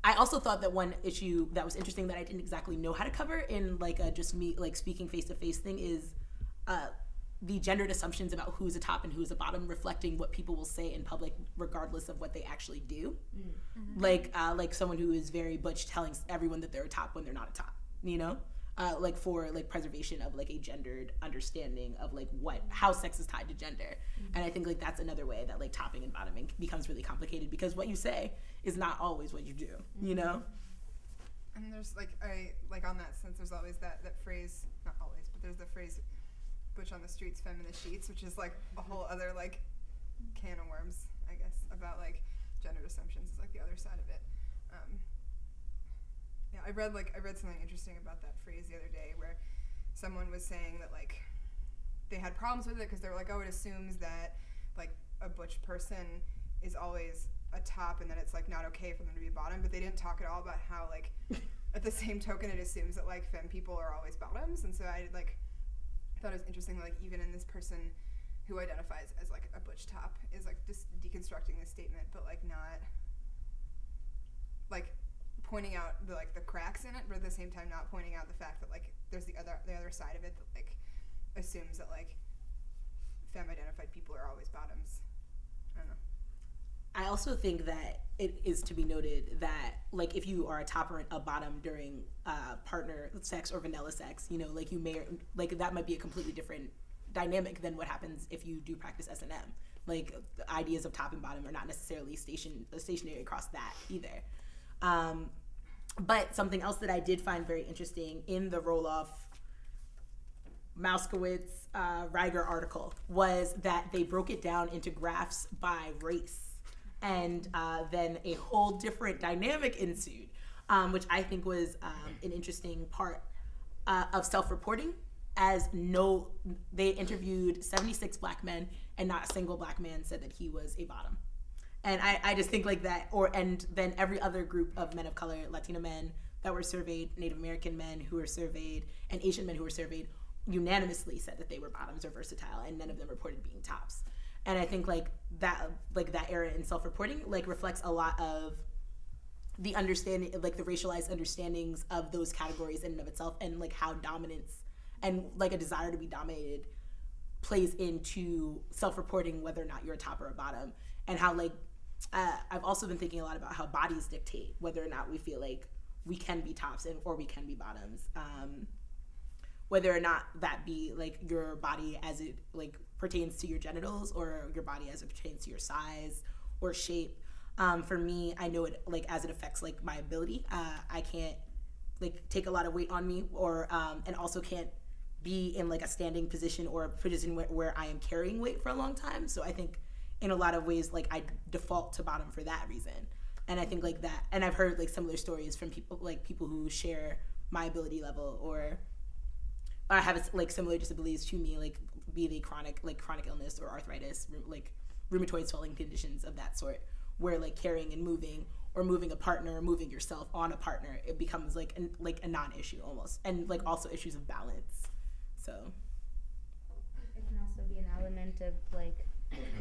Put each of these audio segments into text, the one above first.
I also thought that one issue that was interesting that I didn't exactly know how to cover in like just me like speaking face to face thing is the gendered assumptions about who's a top and who's a bottom reflecting what people will say in public regardless of what they actually do. Mm-hmm. Like someone who is very butch telling everyone that they're a top when they're not a top, you know? Like for like preservation of like a gendered understanding of like how sex is tied to gender. Mm-hmm. And I think like that's another way that like topping and bottoming becomes really complicated because what you say is not always what you do, you know? And there's like on that sense there's always that phrase, not always, but there's the phrase butch on the streets, femme in the sheets, which is like a whole other like can of worms, I guess, about like gendered assumptions is like the other side of it. Yeah, I read something interesting about that phrase the other day where someone was saying that like they had problems with it because they were like, oh, it assumes that like a butch person is always a top and that it's like not okay for them to be bottom, but they didn't talk at all about how like at the same token it assumes that like femme people are always bottoms. And so I like thought it was interesting that like even in this person who identifies as like a butch top is like just deconstructing this statement, but like not like pointing out the cracks in it, but at the same time not pointing out the fact that like there's the other side of it that like assumes that like femme identified people are always bottoms. I don't know. I also think that it is to be noted that like if you are a top or a bottom during partner sex or vanilla sex, you know, like you may like that might be a completely different dynamic than what happens if you do practice S&M. Like the ideas of top and bottom are not necessarily stationary across that either. But something else that I did find very interesting in the Roloff Mauskowitz Reiger article was that they broke it down into graphs by race. And then a whole different dynamic ensued, which I think was an interesting part of self-reporting. They interviewed 76 black men, and not a single black man said that he was a bottom. And I just think like that, and then every other group of men of color, Latino men that were surveyed, Native American men who were surveyed, and Asian men who were surveyed, unanimously said that they were bottoms or versatile, and none of them reported being tops. And I think like that era in self-reporting like reflects a lot of the understanding, like the racialized understandings of those categories in and of itself, and like how dominance and like a desire to be dominated plays into self-reporting whether or not you're a top or a bottom, and how like I've also been thinking a lot about how bodies dictate whether or not we feel like we can be tops or we can be bottoms. Whether or not that be like your body as it like pertains to your genitals or your body as it pertains to your size or shape. For me, I know it like as it affects like my ability. I can't like take a lot of weight on me or and also can't be in like a standing position or a position where I am carrying weight for a long time. So I think in a lot of ways like I default to bottom for that reason. And I think like that, and I've heard like similar stories from people who share my ability level or have like similar disabilities to me, like be they chronic illness or arthritis, like rheumatoid swelling conditions of that sort, where like carrying and moving or moving a partner or moving yourself on a partner, it becomes like a non-issue almost, and like also issues of balance. So it can also be an element of like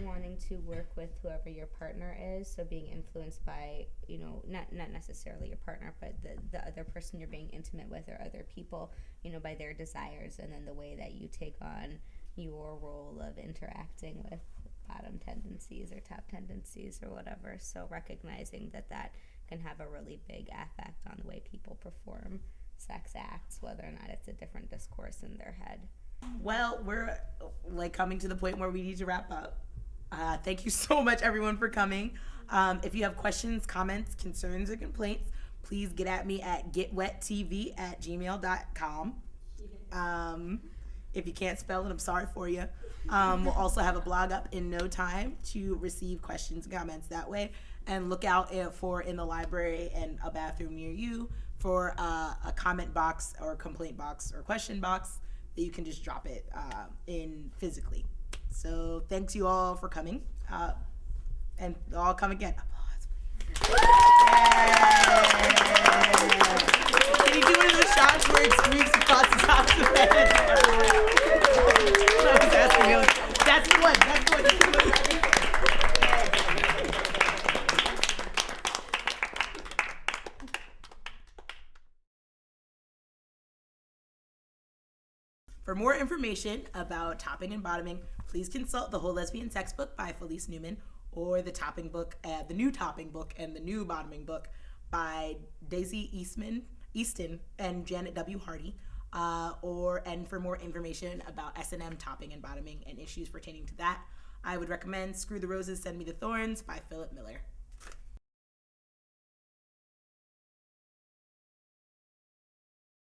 wanting to work with whoever your partner is, so being influenced by, you know, not necessarily your partner, but the other person you're being intimate with or other people, you know, by their desires, and then the way that you take on your role of interacting with bottom tendencies or top tendencies or whatever. So recognizing that can have a really big effect on the way people perform sex acts, whether or not it's a different discourse in their head. Well, we're like coming to the point where we need to wrap up. Thank you so much, everyone, for coming. If you have questions, comments, concerns, or complaints, please get at me at getwettv@gmail.com. If you can't spell it, I'm sorry for you. We'll also have a blog up in no time to receive questions and comments that way. And look out for in the library and a bathroom near you for a comment box or complaint box or question box that you can just drop it in physically. So thanks you all for coming. And all come again. Applause. Can you do one of the shots where it sweeps across the top of the head? That's the one. For more information about topping and bottoming, please consult The Whole Lesbian Sex Book by Felice Newman, or the topping book, the new topping book and the new bottoming book by Daisy Easton and Janet W. Hardy. And for more information about S&M topping and bottoming and issues pertaining to that, I would recommend Screw the Roses, Send Me the Thorns by Philip Miller.